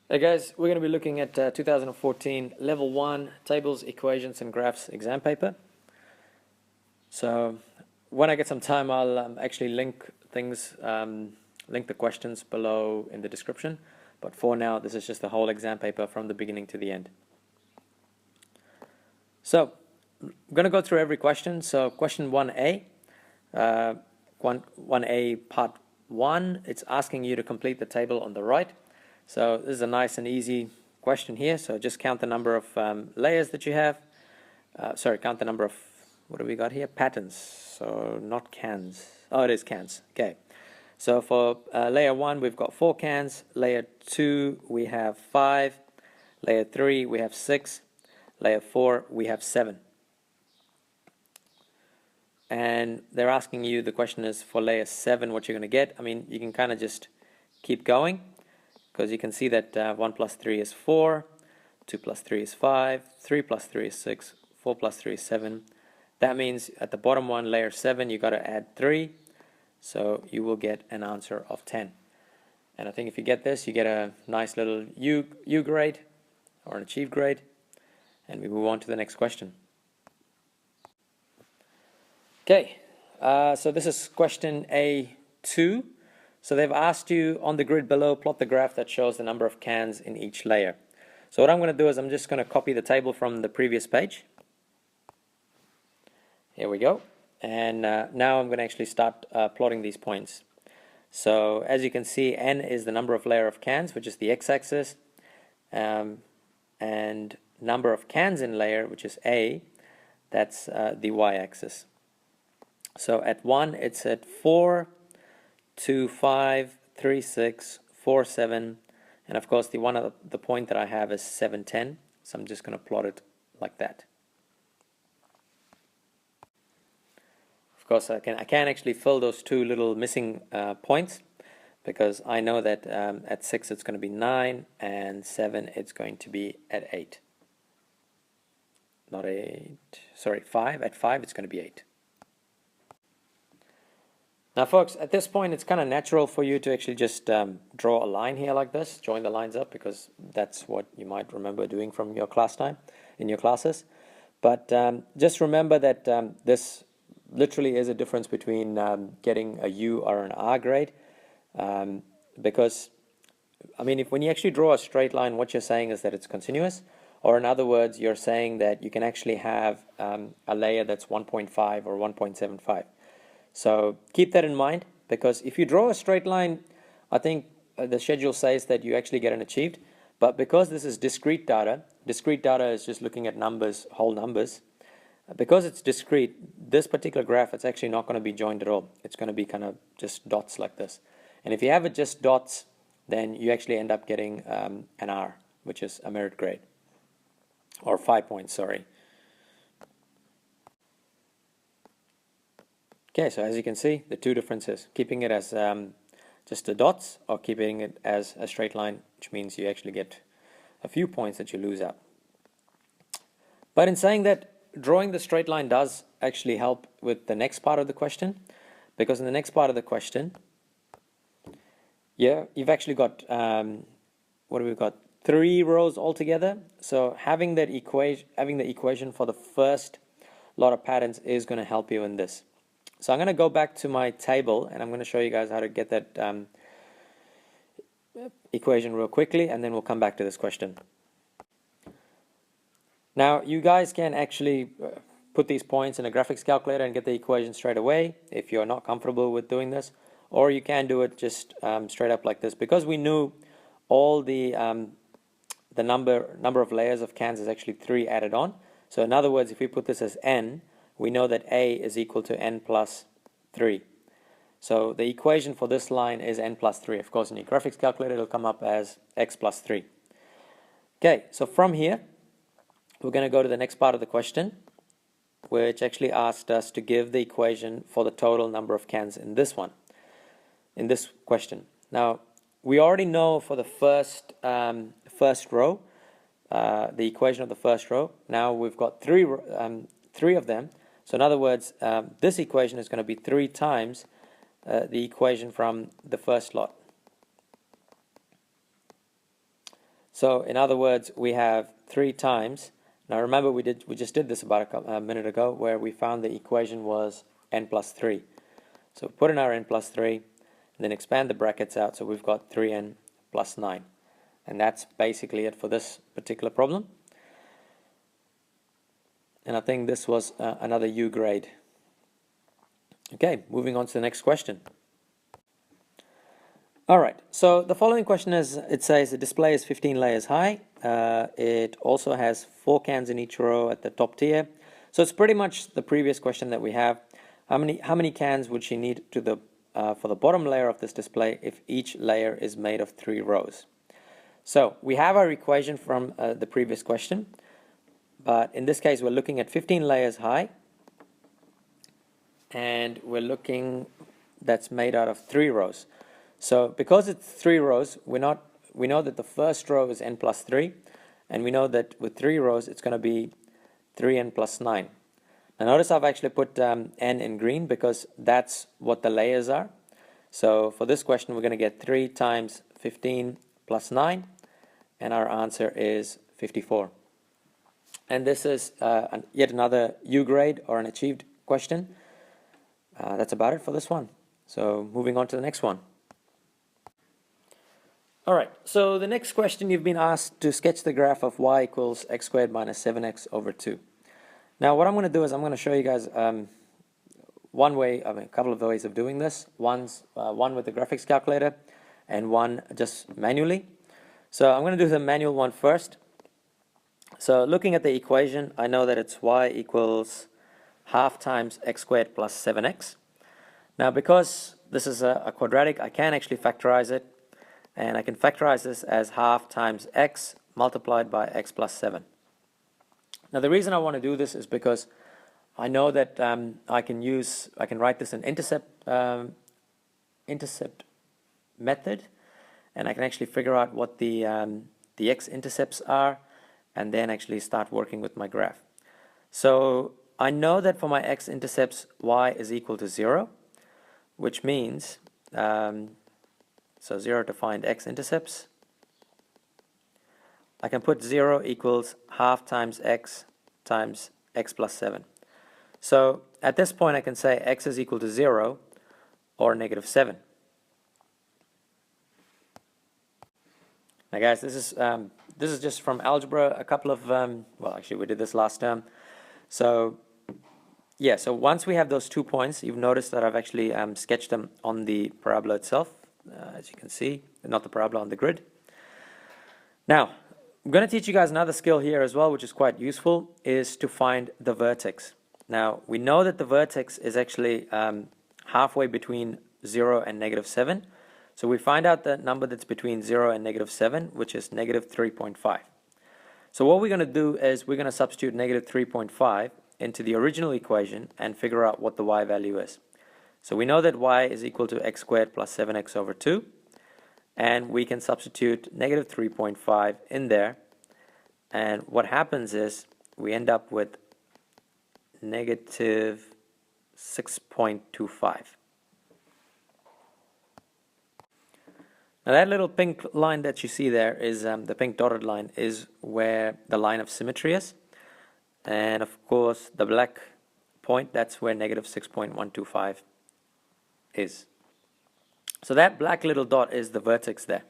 Hey guys, we're going to be looking at 2014 Level 1 Tables, Equations and Graphs exam paper. So when I get some time, I'll actually link things, link the questions below in the description. But for now, this is just the whole exam paper from the beginning to the end. So I'm going to go through every question. So question 1A, 1A part 1, it's asking you to complete the table on the right. So this is a nice and easy question here. So just count the number of layers that you have. Count the number of, what do we got here? Patterns. So not cans. Oh, it is cans. Okay. So for layer 1, we've got 4 cans. Layer 2, we have 5. Layer 3, we have 6. Layer 4, we have 7. And they're asking you, the question is for layer 7, what you're going to get. I mean, you can kind of just keep going, because you can see that 1 plus 3 is 4, 2 plus 3 is 5, 3 plus 3 is 6, 4 plus 3 is 7. That means at the bottom one, layer 7, you got to add 3, so you will get an answer of 10. And I think if you get this, you get a nice little U grade, or an achieved grade, and we move on to the next question. Okay, so this is question A2. So they've asked you on the grid below, plot the graph that shows the number of cans in each layer. So what I'm going to do is I'm just going to copy the table from the previous page. Here we go. And now I'm going to actually start plotting these points. So as you can see, N is the number of layer of cans, which is the x-axis. And number of cans in layer, which is A, that's the y-axis. So at 1, it's at 4, 2, 5, 3, 6, 4, 7, and of course the point that I have is 7, 10, so I'm just going to plot it like that. Of course I can actually fill those two little missing points, because I know that at 6 it's going to be 9, and 7 it's going to be at 8. Not 8, sorry, 5. At 5 it's going to be 8. Now folks, at this point it's kind of natural for you to actually just draw a line here like this, join the lines up, because that's what you might remember doing from your class time, in your classes. But just remember that this literally is a difference between getting a U or an R grade, because, I mean, when you actually draw a straight line, what you're saying is that it's continuous, or in other words, you're saying that you can actually have a layer that's 1.5 or 1.75. So keep that in mind, because if you draw a straight line, I think the schedule says that you actually get an achieved. But because this is discrete data is just looking at numbers, whole numbers. Because it's discrete, this particular graph, it's actually not going to be joined at all. It's going to be kind of just dots like this. And if you have it just dots, then you actually end up getting an R, which is a merit grade. Or 5 points, sorry. Okay, so as you can see, the two differences, keeping it as just the dots, or keeping it as a straight line, which means you actually get a few points that you lose out. But in saying that, drawing the straight line does actually help with the next part of the question, because in the next part of the question, yeah, you've actually got, what have we got? 3 rows altogether. So having that having the equation for the first lot of patterns is going to help you in this. So I'm going to go back to my table, and I'm going to show you guys how to get that equation real quickly, and then we'll come back to this question. Now, you guys can actually put these points in a graphics calculator and get the equation straight away if you're not comfortable with doing this, or you can do it just straight up like this, because we knew all the number of layers of cans is actually 3 added on. So in other words, if we put this as n, we know that A is equal to n plus 3. So the equation for this line is n plus 3. Of course, in your graphics calculator, it'll come up as x plus 3. Okay, so from here, we're going to go to the next part of the question, which actually asked us to give the equation for the total number of cans in this one, in this question. Now, we already know for the first row, the equation of the first row. Now we've got three of them. So in other words, this equation is going to be 3 times the equation from the first lot. So in other words, we have 3 times. Now remember, we just did this about a minute ago, where we found the equation was n plus 3. So put in our n plus 3, and then expand the brackets out, so we've got 3n plus 9. And that's basically it for this particular problem. And I think this was another U grade. Okay, moving on to the next question. Alright, so the following question is, it says the display is 15 layers high. It also has 4 cans in each row at the top tier. So it's pretty much the previous question that we have. How many cans would she need to for the bottom layer of this display if each layer is made of 3 rows? So we have our equation from the previous question, but in this case we're looking at 15 layers high, and we're looking, that's made out of 3 rows. So because it's 3 rows, we know that the first row is n plus 3, and we know that with 3 rows it's going to be 3n plus 9. Now notice I've actually put n in green because that's what the layers are. So for this question we're going to get 3 times 15 plus 9, and our answer is 54. And this is yet another U grade or an achieved question. That's about it for this one. So moving on to the next one. Alright, so the next question, you've been asked to sketch the graph of y equals x squared minus 7x over 2. Now what I'm going to do is I'm going to show you guys one way, a couple of ways of doing this. One with the graphics calculator and one just manually. So I'm going to do the manual one first. So looking at the equation, I know that it's y equals half times x squared plus 7x. Now because this is a quadratic, I can actually factorize it, and I can factorize this as half times x multiplied by x plus 7. Now the reason I want to do this is because I know that I can write this in intercept method, and I can actually figure out what the x-intercepts are, and then actually start working with my graph. So I know that for my x-intercepts, y is equal to 0, which means, so 0 to find x-intercepts, I can put 0 equals half times x plus 7. So at this point I can say x is equal to 0 or negative 7. Now guys, this is just from algebra, a couple of, well actually we did this last term. So yeah, so once we have those 2 points, you've noticed that I've actually sketched them on the parabola itself, as you can see, not the parabola, on the grid. Now, I'm going to teach you guys another skill here as well, which is quite useful, is to find the vertex. Now, we know that the vertex is actually halfway between 0 and negative 7. So we find out the number that's between 0 and negative 7, which is negative 3.5. So what we're going to do is we're going to substitute negative 3.5 into the original equation and figure out what the y value is. So we know that y is equal to x squared plus 7x over 2. And we can substitute negative 3.5 in there. And what happens is we end up with negative 6.25. Now that little pink line that you see there is the pink dotted line is where the line of symmetry is. And of course the black point, that's where negative 6.125 is. So that black little dot is the vertex there.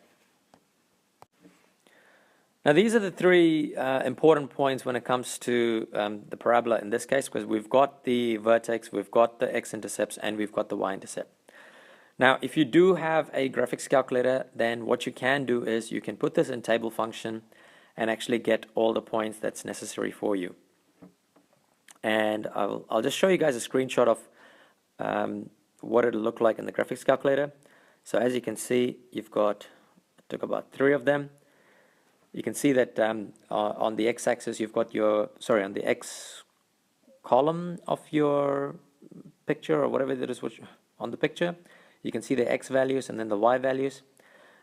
Now these are the 3 important points when it comes to the parabola in this case, because we've got the vertex, we've got the x-intercepts, and we've got the y-intercept. Now if you do have a graphics calculator, then what you can do is you can put this in table function and actually get all the points that's necessary for you. And I'll just show you guys a screenshot of what it'll look like in the graphics calculator. So as you can see, you've got, I took about 3 of them. You can see that on the x-axis you've got your, on the x column of your picture, or whatever it is on the picture, you can see the x values and then the y values.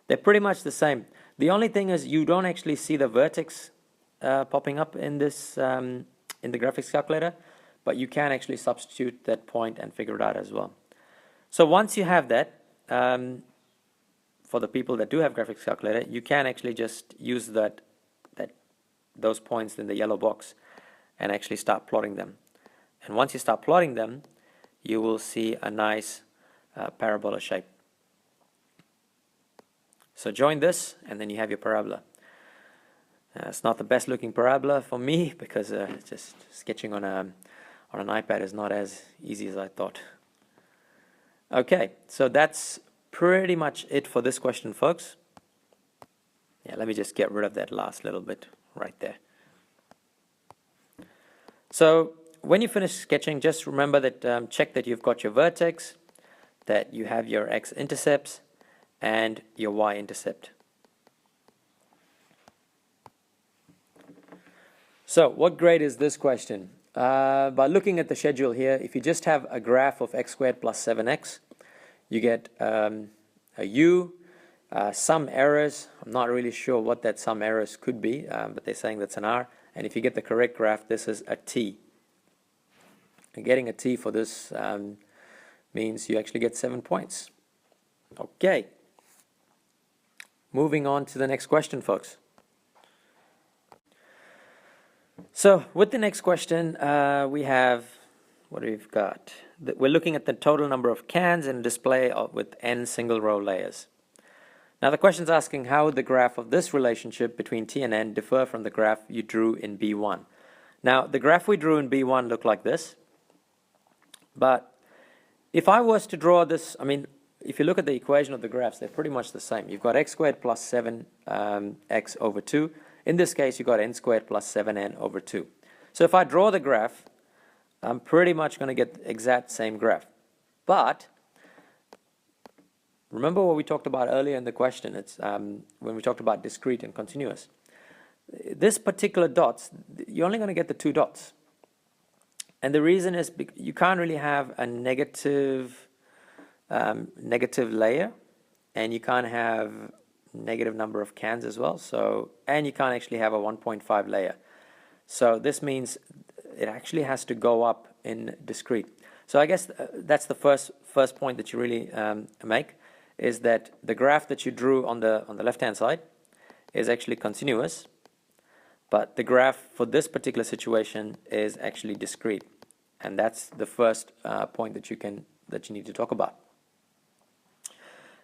They're pretty much the same. The only thing is you don't actually see the vertex popping up in this in the graphics calculator, but you can actually substitute that point and figure it out as well. So once you have that, for the people that do have graphics calculator, you can actually just use those points in the yellow box and actually start plotting them. And once you start plotting them, you will see a nice parabola shape. So join this, and then you have your parabola. It's not the best looking parabola for me, because just sketching on an iPad is not as easy as I thought. Okay, so that's pretty much it for this question, folks. Yeah, let me just get rid of that last little bit right there. So when you finish sketching, just remember that check that you've got your vertex, that you have your x-intercepts, and your y-intercept. So what grade is this question? By looking at the schedule here, if you just have a graph of x squared plus 7x, you get a U, some errors. I'm not really sure what that some errors could be, but they're saying that's an R. And if you get the correct graph, this is a T. And getting a T for this means you actually get 7 points. Okay. Moving on to the next question, folks. So with the next question, we have, what we've got? We're looking at the total number of cans in a display with n single row layers. Now the question's asking how would the graph of this relationship between T and N differ from the graph you drew in B1. Now the graph we drew in B1 looked like this, but if I was to draw this, I mean, if you look at the equation of the graphs, they're pretty much the same. You've got x squared plus 7x over 2. In this case, you've got n squared plus 7n over 2. So if I draw the graph, I'm pretty much going to get the exact same graph. But remember what we talked about earlier in the question. It's when we talked about discrete and continuous. This particular dots, you're only going to get the 2 dots. And the reason is you can't really have a negative layer, and you can't have negative number of cans as well. So, and you can't actually have a 1.5 layer. So this means it actually has to go up in discrete. So I guess that's the first point that you really make, is that the graph that you drew on the left-hand side is actually continuous, but the graph for this particular situation is actually discrete, and that's the first point that you need to talk about.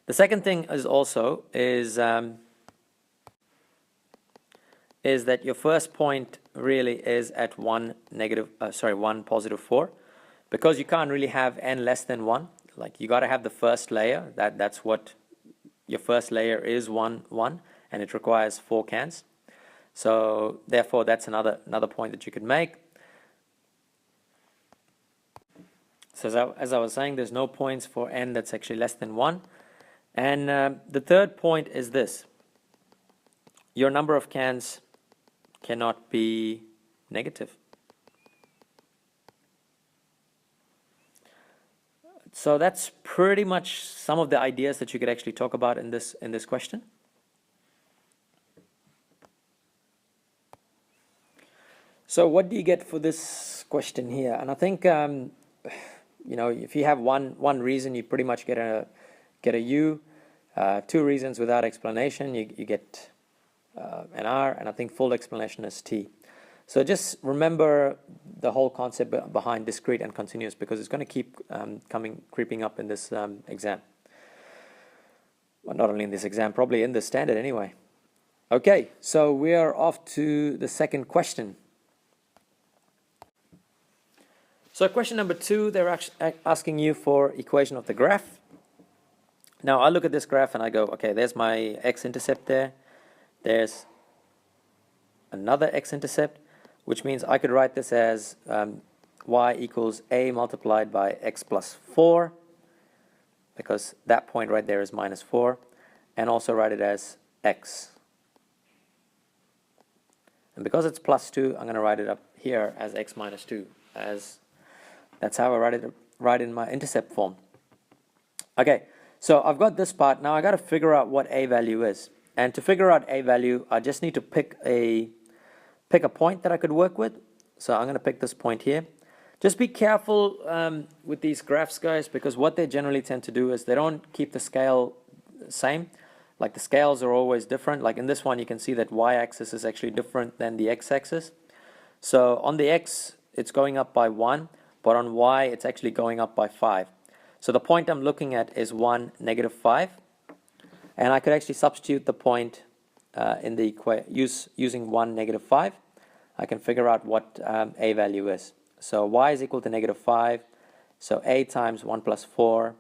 The second thing is also is that your first point really is at 1 positive 4, because you can't really have n less than 1. Like, you got to have the first layer. That's what your first layer is, 1, and it requires 4 cans. So therefore, that's another point that you could make. So as I was saying, there's no points for n that's actually less than 1. And the third point is this: your number of cans cannot be negative. So that's pretty much some of the ideas that you could actually talk about in this question. So what do you get for this question here? And I think if you have one reason, you pretty much get a U. 2 reasons without explanation, you get an R, and I think full explanation is T. So just remember the whole concept behind discrete and continuous, because it's going to keep creeping up in this exam. Well, not only in this exam, probably in the standard anyway. Okay, so we are off to the second question. So question number 2, they're asking you for equation of the graph. Now I look at this graph and I go, okay, there's my x-intercept there. There's another x-intercept, which means I could write this as y equals a multiplied by x plus 4, because that point right there is minus 4, and also write it as x. And because it's plus 2, I'm going to write it up here as x minus 2, as that's how I write in my intercept form. Okay, so I've got this part. Now I got to figure out what a value is. And to figure out a value, I just need to pick a point that I could work with. So I'm going to pick this point here. Just be careful with these graphs, guys, because what they generally tend to do is they don't keep the scale the same. like the scales are always different. Like in this one, you can see that y-axis is actually different than the x-axis. So on the x, it's going up by 1, but on y, it's actually going up by 5. So the point I'm looking at is 1, negative 5. And I could actually substitute the point in the using 1, negative 5. I can figure out what a value is. So y is equal to negative 5. So a times 1 plus 4,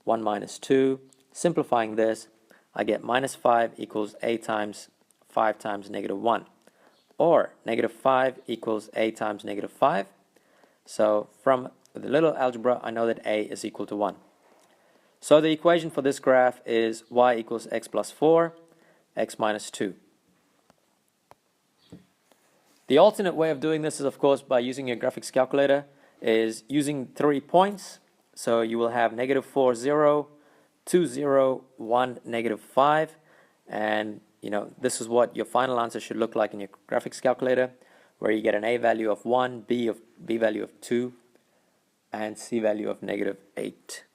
1 minus 2. Simplifying this, I get minus 5 equals a times 5 times negative 1. Or negative 5 equals a times negative 5. So from the little algebra, I know that a is equal to 1. So the equation for this graph is y equals x plus 4, x minus 2. The alternate way of doing this is, of course, by using your graphics calculator, is using 3 points. So you will have negative 4, 0, 2, 0, 1, negative 5. And, this is what your final answer should look like in your graphics calculator, where you get an a value of 1, b value of 2, and c value of negative 8.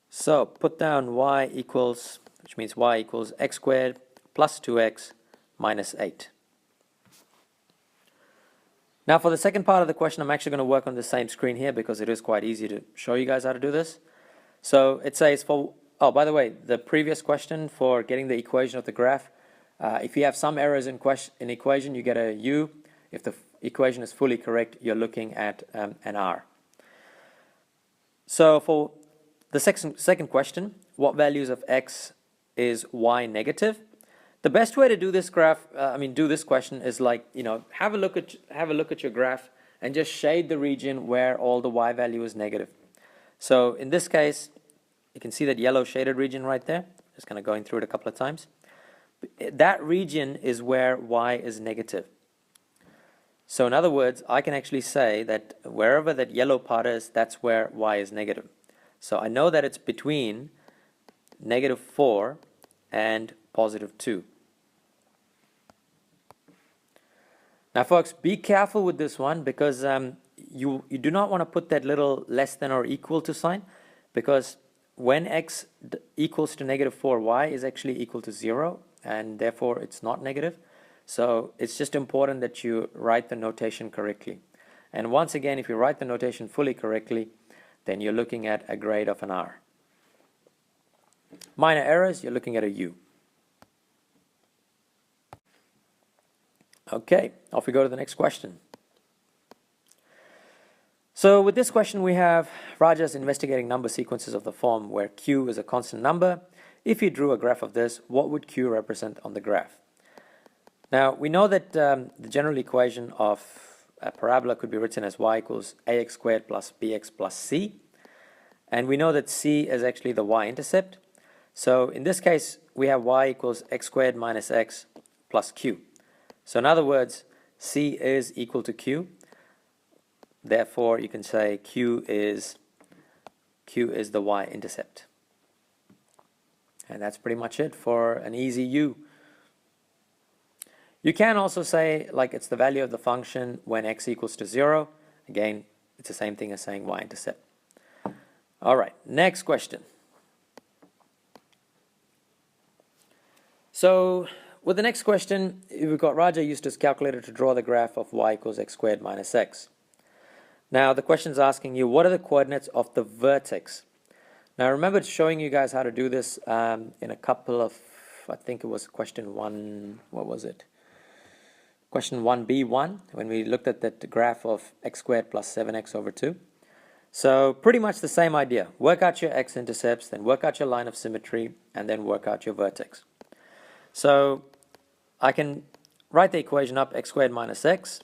So put down y equals, which means y equals x squared plus 2x minus 8. Now for the second part of the question, I'm actually going to work on the same screen here because it is quite easy to show you guys how to do this. So it says oh, by the way, the previous question for getting the equation of the graph, if you have some errors in equation, you get a u. If the equation is fully correct, you're looking at an r. So for the second question, what values of x is y negative? The best way to do this graph, do this question is like, have a look at your graph and just shade the region where all the y value is negative. So in this case, you can see that yellow shaded region right there. Just kind of going through it a couple of times. That region is where y is negative. So in other words, I can actually say that wherever that yellow part is, that's where y is negative. So I know that it's between negative 4 and positive 2. Now folks, be careful with this one because you do not want to put that little less than or equal to sign, because when x equals to negative 4, y is actually equal to 0, and therefore it's not negative. So it's just important that you write the notation correctly. And once again, if you write the notation fully correctly, then you're looking at a grade of an R. Minor errors, you're looking at a U. Okay, off we go to the next question. So with this question we have Raja's investigating number sequences of the form where Q is a constant number. If you drew a graph of this, what would Q represent on the graph? Now we know that the general equation of a parabola could be written as y equals ax squared plus bx plus c. And we know that c is actually the y-intercept. So in this case, we have y equals x squared minus x plus q. So in other words, c is equal to q. Therefore, you can say q is the y-intercept. And that's pretty much it for an easy u. You can also say like it's the value of the function when x equals to 0. Again, it's the same thing as saying y-intercept. All right, next question. So with the next question, we've got Raja used his calculator to draw the graph of y equals x squared minus x. Now the question is asking you, what are the coordinates of the vertex? Now I remember showing you guys how to do this in a couple of, I think it was question 1, what was it? Question 1b1, when we looked at the graph of x squared plus 7x over 2. So pretty much the same idea. Work out your x-intercepts, then work out your line of symmetry, and then work out your vertex. So I can write the equation up, x squared minus x,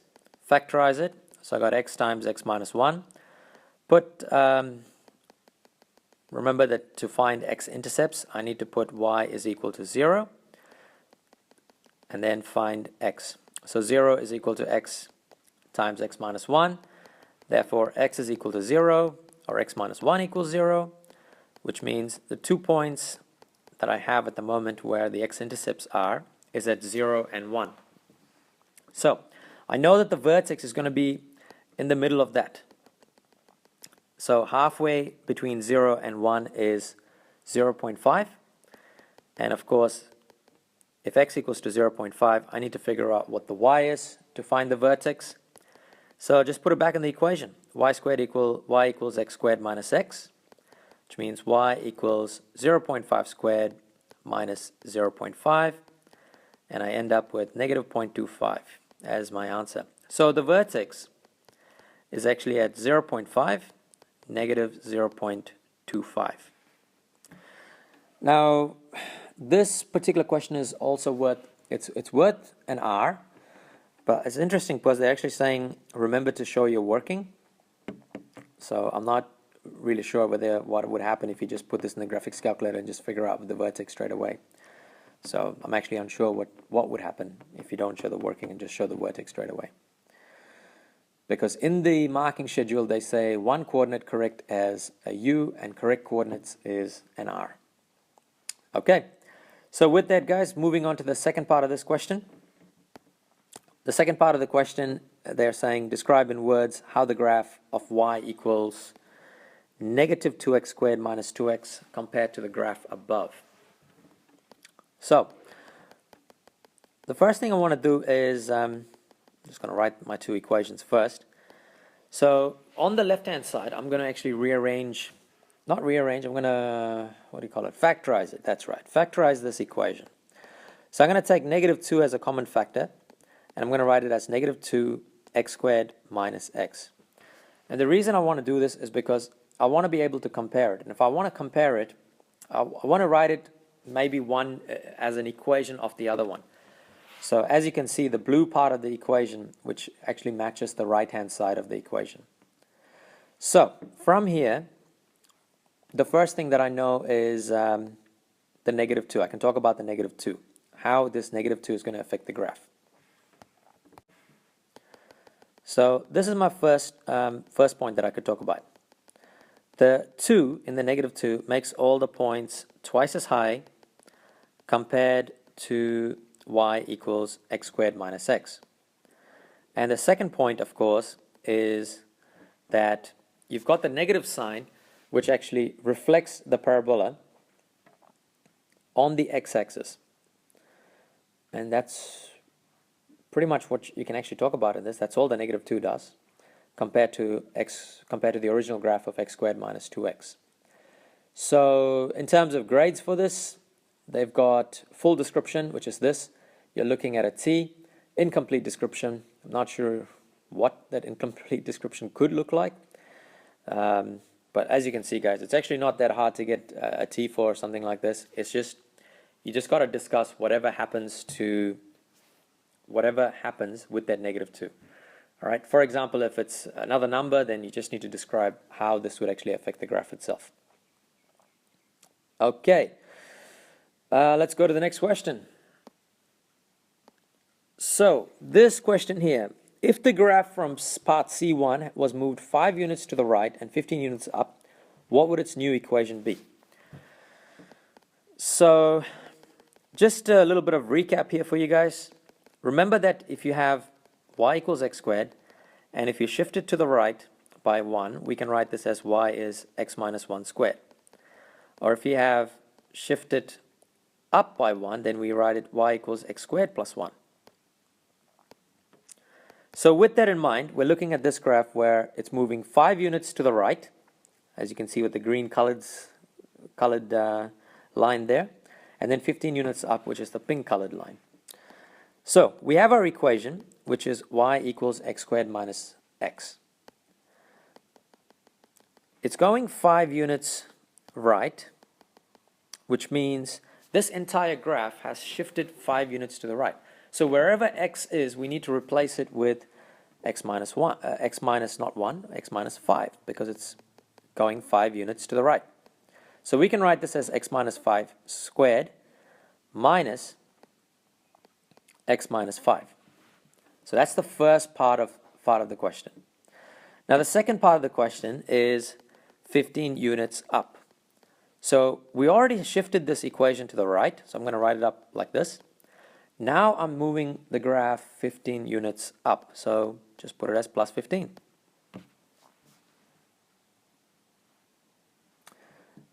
factorize it. So I got x times x minus 1. Remember that to find x-intercepts, I need to put y is equal to 0, and then find x. So 0 is equal to x times x minus 1. Therefore, x is equal to 0, or x minus 1 equals 0, which means the 2 points that I have at the moment where the x-intercepts are is at 0 and 1. So I know that the vertex is going to be in the middle of that. So halfway between 0 and 1 is 0.5. And of course, if x equals to 0.5, I need to figure out what the y is to find the vertex. So just put it back in the equation. Y equals x squared minus x, which means y equals 0.5 squared minus 0.5, and I end up with negative 0.25 as my answer. So the vertex is actually at 0.5, negative 0.25. Now, this particular question is also worth, it's worth an R, but it's interesting because they're actually saying, remember to show your working. So I'm not really sure what would happen if you just put this in the graphics calculator and just figure out the vertex straight away. So I'm actually unsure what would happen if you don't show the working and just show the vertex straight away. Because in the marking schedule, they say one coordinate correct as a U and correct coordinates is an R. Okay, so with that, guys, moving on to the second part of this question. The second part of the question, they're saying describe in words how the graph of y equals negative 2x squared minus 2x compared to the graph above. So, the first thing I want to do is, I'm just going to write my two equations first. So, on the left-hand side, I'm going to actually rearrange, not rearrange, I'm going to, factorize it, that's right, factorize this equation. So I'm going to take negative 2 as a common factor, and I'm going to write it as negative 2x squared minus x. And the reason I want to do this is because I want to be able to compare it. And if I want to compare it, I want to write it maybe one as an equation of the other one. So as you can see, the blue part of the equation, which actually matches the right-hand side of the equation. So from here, the first thing that I know is the negative 2. I can talk about the negative 2, how this negative 2 is going to affect the graph. So this is my first point that I could talk about. The 2 in the negative 2 makes all the points twice as high compared to y equals x squared minus x. And the second point, of course, is that you've got the negative sign, which actually reflects the parabola on the x-axis. And that's pretty much what you can actually talk about in this. That's all the negative 2 does compared to the original graph of x squared minus 2x. So in terms of grades for this, they've got full description, which is this. You're looking at a T. Incomplete description, I'm not sure what that incomplete description could look like. But as you can see, guys, it's actually not that hard to get a T for something like this. It's just, you just got to discuss whatever happens with that negative 2. All right. For example, if it's another number, then you just need to describe how this would actually affect the graph itself. Okay. Let's go to the next question. So this question here, if the graph from part C1 was moved 5 units to the right and 15 units up, what would its new equation be? So just a little bit of recap here for you guys. Remember that if you have y equals x squared, and if you shift it to the right by 1, we can write this as y is x minus 1 squared. Or if you have shifted up by 1, then we write it y equals x squared plus 1. So with that in mind, we're looking at this graph where it's moving 5 units to the right, as you can see with the green colored line there, and then 15 units up, which is the pink colored line. So we have our equation, which is y equals x squared minus x. It's going 5 units right, which means this entire graph has shifted 5 units to the right. So wherever x is, we need to replace it with x minus 5, because it's going 5 units to the right. So we can write this as x minus 5 squared minus x minus 5. So that's the first part of the question. Now the second part of the question is 15 units up. So we already shifted this equation to the right, so I'm going to write it up like this. Now I'm moving the graph 15 units up, so just put it as plus 15.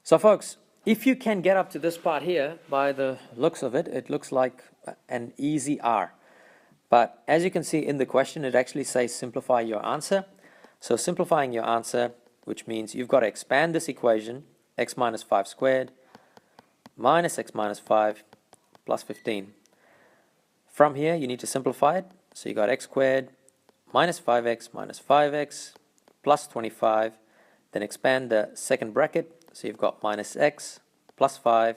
So folks, if you can get up to this part here, by the looks of it, it looks like an easy R. But as you can see in the question, it actually says simplify your answer. So simplifying your answer, which means you've got to expand this equation, x minus 5 squared minus x minus 5 plus 15. From here, you need to simplify it. So you got x squared minus 5x plus 25. Then expand the second bracket. So you've got minus x plus 5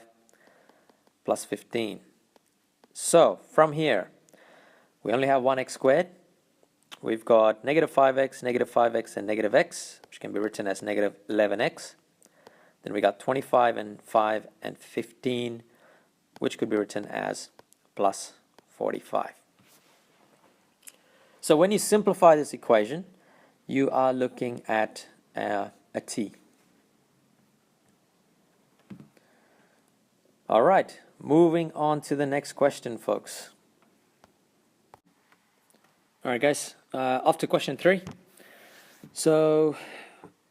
plus 15. So from here, we only have one x squared. We've got negative 5x, and negative x, which can be written as negative 11x. Then we got 25 and 5 and 15, which could be written as plus 45. So when you simplify this equation, you are looking at a t. All right, moving on to the next question, folks. All right, guys, off to question 3. So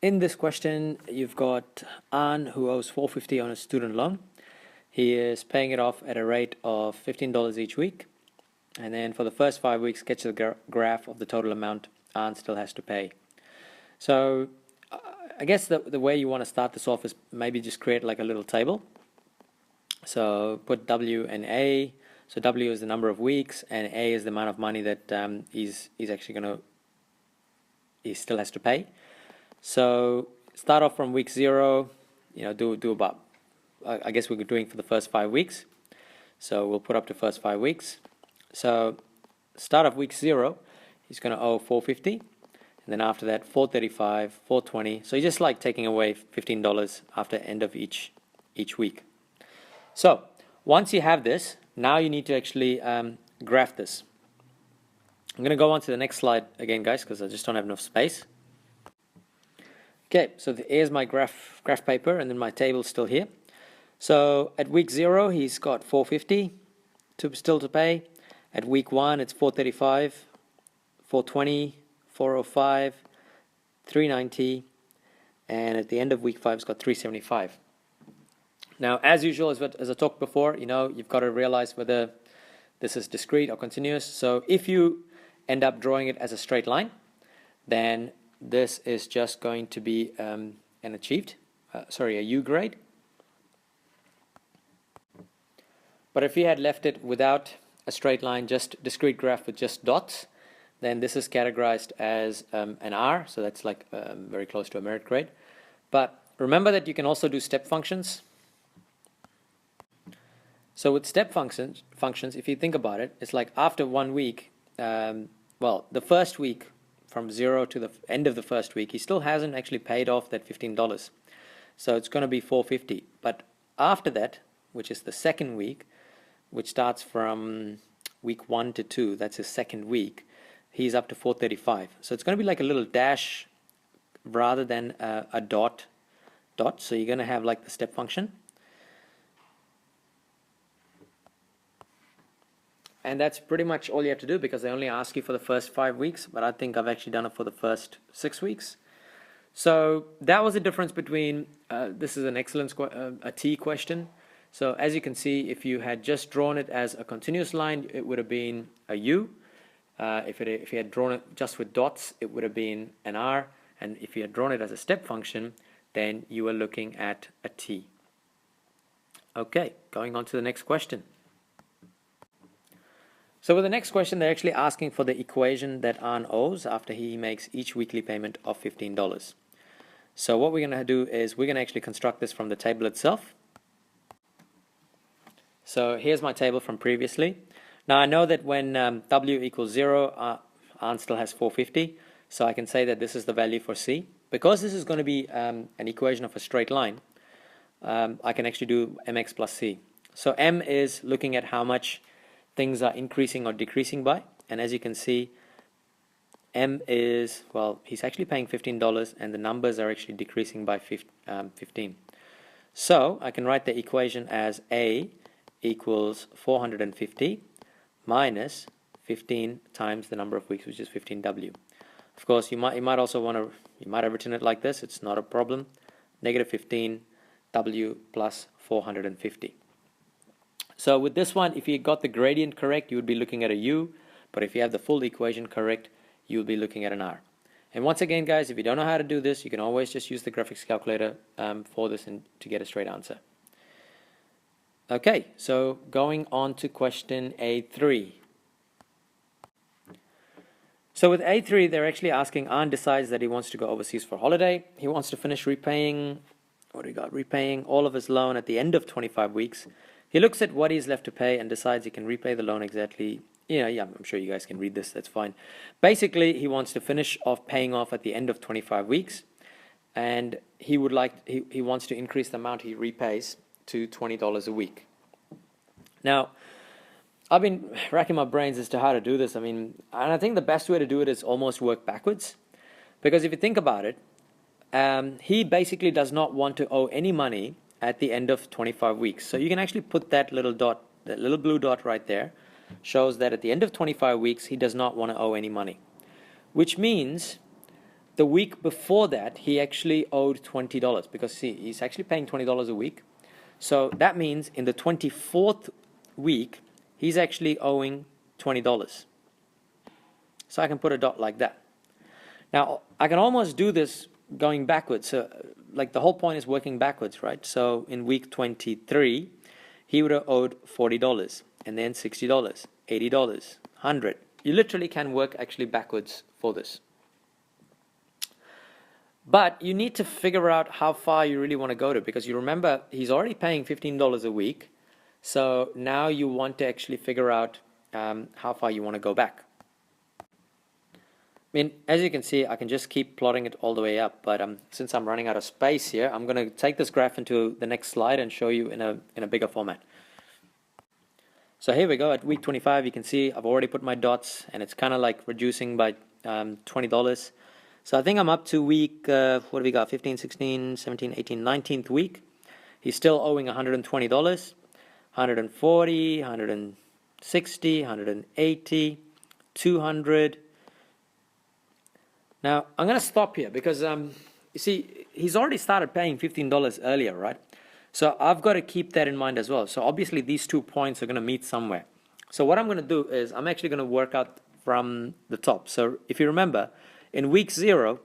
in this question, you've got An, who owes $450 on a student loan. He is paying it off at a rate of $15 each week. And then for the first 5 weeks, sketch the graph of the total amount An still has to pay. So I guess the way you want to start this off is maybe just create like a little table. So put W and A. So W is the number of weeks, and A is the amount of money that he's actually he still has to pay. So start off from week 0. Do about, I guess we're doing for the first 5 weeks. So we'll put up to first 5 weeks. So start of week 0, he's going to owe $450, and then after that $435, $420. So you're just like taking away $15 after end of each week. So once you have this, now you need to actually graph this. I'm going to go on to the next slide again, guys, because I just don't have enough space. Okay, so here's my graph paper, and then my table's still here. So at week 0, he's got $450 still to pay. At week 1, it's $435, $420, $405, $390, and at the end of week 5, it's got $375. Now, as usual, as I talked before, you've got to realize whether this is discrete or continuous. So if you end up drawing it as a straight line, then this is just going to be a U grade. But if you had left it without a straight line, just discrete graph with just dots, then this is categorized as an R, so that's like very close to a merit grade. But remember that you can also do step functions. So with step functions, if you think about it, it's like after 1 week, the first week from 0 to the end of the first week, he still hasn't actually paid off that $15. So it's going to be $450. But after that, which is the second week, which starts from week 1 to 2, that's his second week, he's up to $435. So it's going to be like a little dash rather than a dot. So you're going to have like the step function. And that's pretty much all you have to do, because they only ask you for the first 5 weeks, but I think I've actually done it for the first 6 weeks. So that was the difference between, this is an excellent a T question. So as you can see, if you had just drawn it as a continuous line, it would have been a U. If you had drawn it just with dots, it would have been an R. And if you had drawn it as a step function, then you were looking at a T. Okay, going on to the next question. So with the next question, they're actually asking for the equation that An owes after he makes each weekly payment of $15. So what we're going to do is we're going to actually construct this from the table itself. So here's my table from previously. Now I know that when W equals 0, An still has $450. So I can say that this is the value for C. Because this is going to be an equation of a straight line, I can actually do mx plus C. So M is looking at how much things are increasing or decreasing by. And as you can see, M is, he's actually paying $15 and the numbers are actually decreasing by 15. So I can write the equation as A equals 450 minus 15 times the number of weeks, which is 15W. Of course, you might also want to, you might have written it like this. It's not a problem. Negative 15 W plus 450. So with this one, if you got the gradient correct, you would be looking at a U, but if you have the full equation correct, you will be looking at an R. And once again, guys, if you don't know how to do this, you can always just use the graphics calculator for this and to get a straight answer. Okay, so going on to question A3. So with A3, they're actually asking, Arn decides that he wants to go overseas for holiday. He wants to finish repaying, what do we got? Repaying all of his loan at the end of 25 weeks. He looks at what he's left to pay and decides he can repay the loan exactly. Yeah, I'm sure you guys can read this, that's fine. Basically, he wants to finish off paying off at the end of 25 weeks. And he wants to increase the amount he repays to $20 a week. Now, I've been racking my brains as to how to do this. And I think the best way to do it is almost work backwards. Because if you think about it, he basically does not want to owe any money at the end of 25 weeks. So you can actually put that little dot, that little blue dot right there, shows that at the end of 25 weeks, he does not want to owe any money. Which means the week before that, he actually owed $20. Because see, he's actually paying $20 a week. So that means in the 24th week, he's actually owing $20. So I can put a dot like that. Now, I can almost do this going backwards. So, like the whole point is working backwards, right? So in week 23, he would have owed $40, and then $60, $80, $100. You literally can work actually backwards for this. But you need to figure out how far you really want to go to, because you remember he's already paying $15 a week. So now you want to actually figure out how far you want to go back. As you can see, I can just keep plotting it all the way up, but since I'm running out of space here, I'm going to take this graph into the next slide and show you in a bigger format. So here we go at week 25. You can see I've already put my dots, and it's kind of like reducing by $20. So I think I'm up to week, what have we got, 15, 16, 17, 18, 19th week. He's still owing $120, 140, 160, 180, 200. Now, I'm going to stop here because, you see, he's already started paying $15 earlier, right? So I've got to keep that in mind as well. So obviously, these 2 points are going to meet somewhere. So what I'm going to do is I'm actually going to work out from the top. So if you remember, in week 0,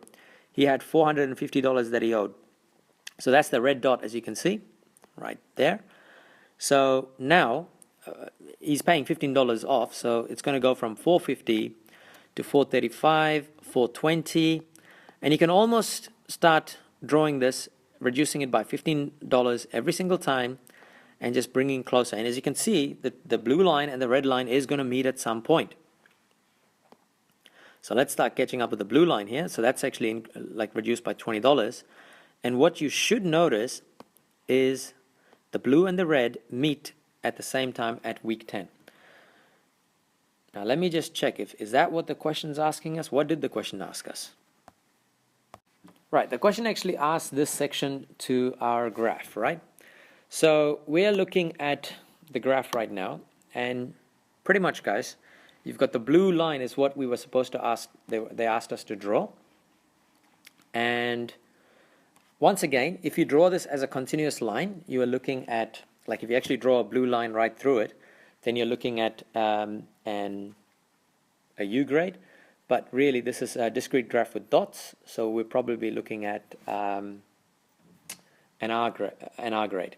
he had $450 that he owed. So that's the red dot, as you can see, right there. So now he's paying $15 off. So it's going to go from $450 to $435, $420, and you can almost start drawing this, reducing it by $15 every single time, and just bringing closer. And as you can see, the blue line and the red line is going to meet at some point. So let's start catching up with the blue line here. So that's actually like reduced by $20. And what you should notice is the blue and the red meet at the same time at week 10. Now let me just check, is that what the question's asking us? What did the question ask us? Right, the question actually asked this section to our graph, right? So we're looking at the graph right now, and pretty much, guys, you've got the blue line is what we were supposed to ask, they asked us to draw. And once again, if you draw this as a continuous line, you are looking at, like if you actually draw a blue line right through it, then you're looking at a U grade, but really this is a discrete graph with dots, so we're probably looking at an R grade,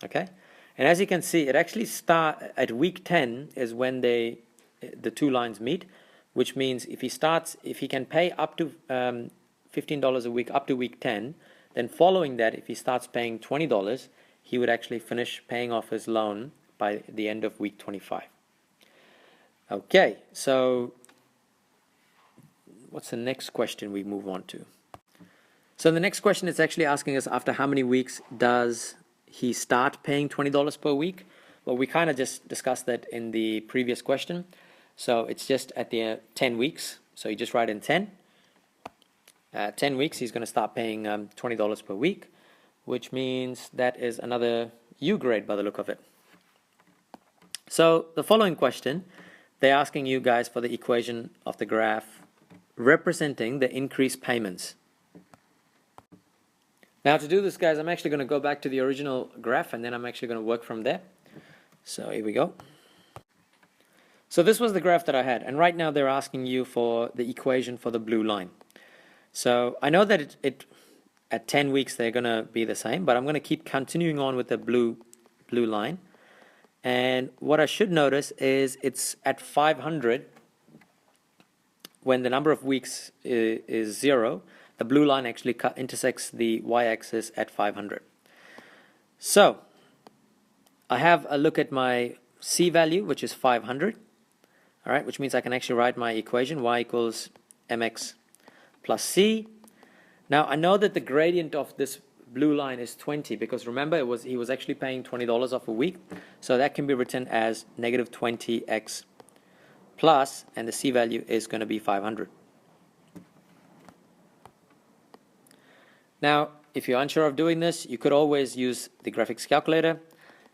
okay? And as you can see, it actually starts at week 10 is when the 2 lines meet, which means if he can pay up to $15 a week up to week 10, then following that, if he starts paying $20, he would actually finish paying off his loan by the end of week 25. Okay, so what's the next question we move on to? So the next question is actually asking us after how many weeks does he start paying $20 per week? Well, we kind of just discussed that in the previous question. So it's just at the 10 weeks. So you just write in 10. 10 weeks, he's going to start paying $20 per week, which means that is another U grade by the look of it. So the following question, they're asking you guys for the equation of the graph representing the increased payments. Now to do this, guys, I'm actually going to go back to the original graph, and then I'm actually going to work from there. So here we go. So this was the graph that I had, and right now they're asking you for the equation for the blue line. So I know that it at 10 weeks they're going to be the same, but I'm going to keep continuing on with the blue line. And what I should notice is it's at 500 when the number of weeks is 0. The blue line actually intersects the y-axis at 500. So I have a look at my c value, which is 500. All right, which means I can actually write my equation, y equals mx plus c. Now I know that the gradient of this blue line is 20, because remember he was actually paying $20 off a week, so that can be written as negative 20x plus, and the c value is going to be 500. Now if you're unsure of doing this, you could always use the graphics calculator.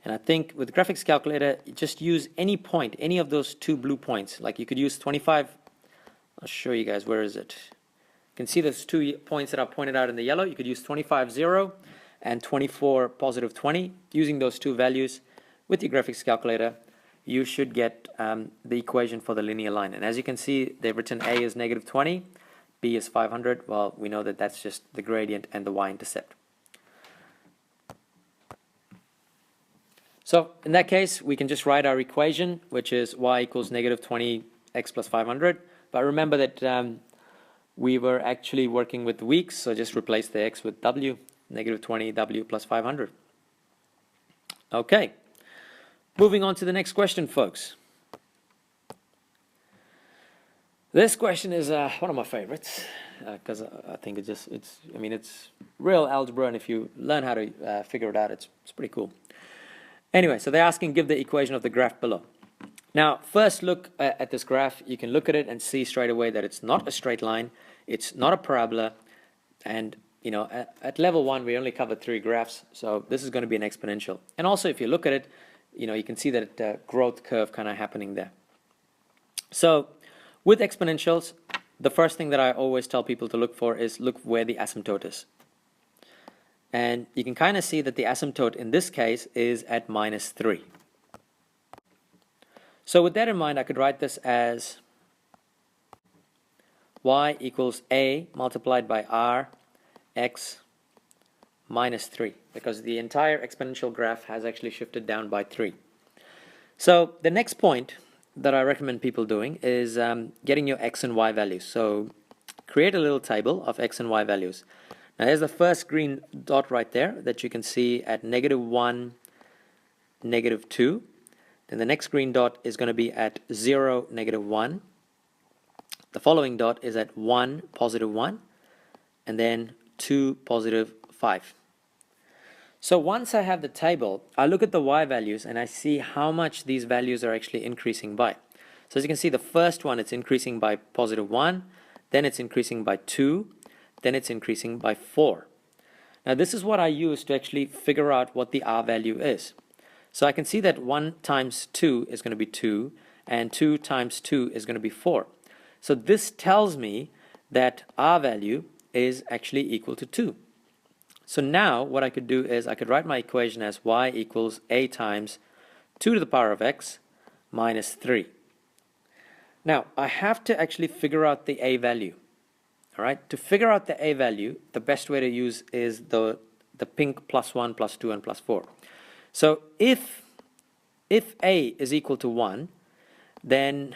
And I think with the graphics calculator, you just use any point, any of those two blue points. Like you could use 25. I'll show you guys, where is it? You can see those 2 points that are pointed out in the yellow. You could use 25, 0 and 24, positive 20. Using those two values with your graphics calculator, you should get the equation for the linear line. And as you can see, they've written A is negative 20, B is 500. Well, we know that that's just the gradient and the y-intercept. So in that case, we can just write our equation, which is y equals negative 20x plus 500. But remember that we were actually working with weeks, so just replace the x with w, negative 20w plus 500. Okay, moving on to the next question, folks. This question is one of my favorites, because I think it's real algebra, and if you learn how to figure it out, it's pretty cool. Anyway, so they're asking, give the equation of the graph below. Now, first look at this graph. You can look at it and see straight away that it's not a straight line, it's not a parabola, and at level 1 we only covered 3 graphs, so this is going to be an exponential. And also, if you look at it, you can see that the growth curve kind of happening there. So with exponentials, the first thing that I always tell people to look for is look where the asymptote is. And you can kind of see that the asymptote in this case is at -3. So with that in mind, I could write this as y equals a multiplied by r x minus 3, because the entire exponential graph has actually shifted down by 3. So the next point that I recommend people doing is getting your x and y values. So create a little table of x and y values. Now here's the first green dot right there that you can see at -1, -2. Then the next green dot is going to be at 0, -1. The following dot is at 1, +1. And then 2, +5. So once I have the table, I look at the y values and I see how much these values are actually increasing by. So as you can see, the first one, it's increasing by +1, then it's increasing by 2, then it's increasing by 4. Now this is what I use to actually figure out what the r value is. So I can see that 1 times 2 is going to be 2, and 2 times 2 is going to be 4. So this tells me that r value is actually equal to 2. So now what I could do is I could write my equation as y equals a times 2 to the power of x minus 3. Now I have to actually figure out the a value. All right, to figure out the a value, the best way to use is the pink +1, +2, and +4. So if a is equal to 1, then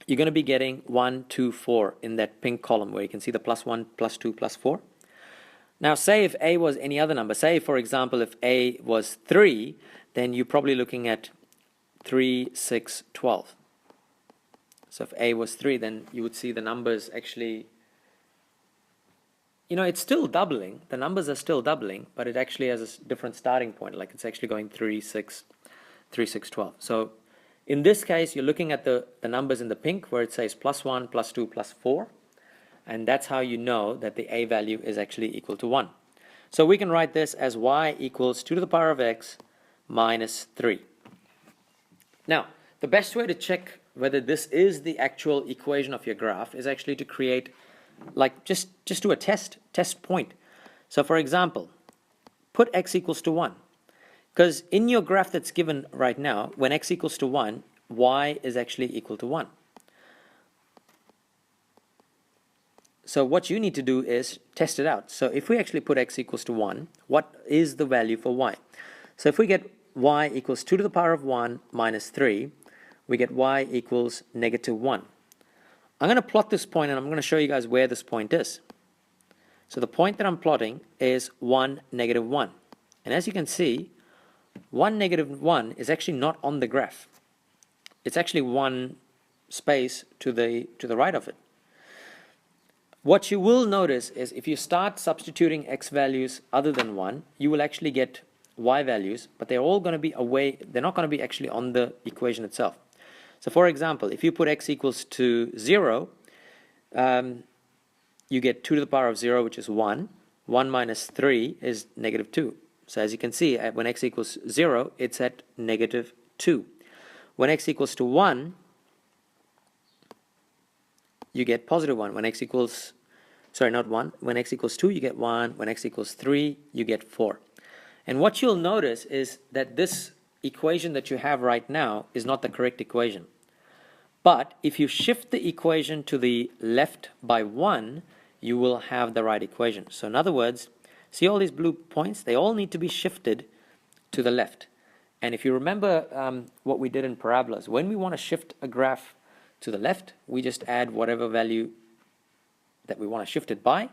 you're going to be getting 1, 2, 4 in that pink column where you can see the +1, +2, +4. Now say if a was any other number, say for example if a was 3, then you're probably looking at 3, 6, 12. So if a was 3, then you would see the numbers actually, it's still doubling. The numbers are still doubling, but it actually has a different starting point. Like it's actually going 3, 6, 3, 6, 12. So in this case, you're looking at the numbers in the pink where it says +1, +2, +4. And that's how you know that the a value is actually equal to 1. So we can write this as y equals 2 to the power of x minus 3. Now, the best way to check whether this is the actual equation of your graph is actually to create, like, just do a test point. So for example, put x equals to 1. Because in your graph that's given right now, when x equals to 1, y is actually equal to 1. So what you need to do is test it out. So if we actually put x equals to 1, what is the value for y? So if we get y equals 2 to the power of 1 minus 3, we get y equals negative 1. I'm going to plot this point, and I'm going to show you guys where this point is. So the point that I'm plotting is 1, negative 1. And as you can see, 1, negative 1 is actually not on the graph. It's actually one space to the right of it. What you will notice is if you start substituting x values other than 1, you will actually get y values, but they're all going to be away. They're not going to be actually on the equation itself. So for example, if you put x equals to 0, you get 2 to the power of 0, which is 1. 1 minus 3 is negative 2. So as you can see, when x equals 0, it's at negative 2. When x equals to 1, you get positive 1. When x equals, sorry, not 1. When x equals 2, you get 1. When x equals 3, you get 4. And what you'll notice is that this equation that you have right now is not the correct equation. But if you shift the equation to the left by 1, you will have the right equation. So in other words, see all these blue points? They all need to be shifted to the left. And if you remember what we did in parabolas, when we want to shift a graph to the left, we just add whatever value that we want to shift it by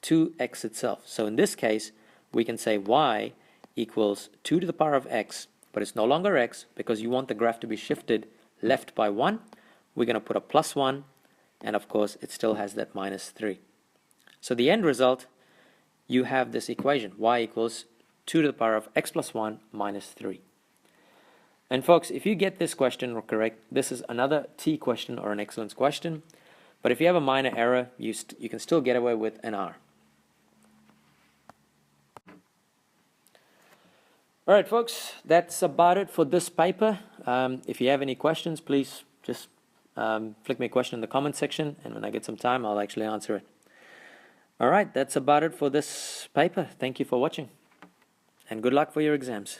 to x itself. So in this case, we can say y equals 2 to the power of x, but it's no longer x because you want the graph to be shifted left by 1. We're going to put a plus 1, and of course it still has that minus 3. So the end result, you have this equation, y equals 2 to the power of x plus 1 minus 3. And folks, if you get this question correct, this is another T question or an excellence question. But if you have a minor error, you can still get away with an R. All right, folks, that's about it for this paper. If you have any questions, please just flick me a question in the comment section, and when I get some time, I'll actually answer it. All right, that's about it for this paper. Thank you for watching, and good luck for your exams.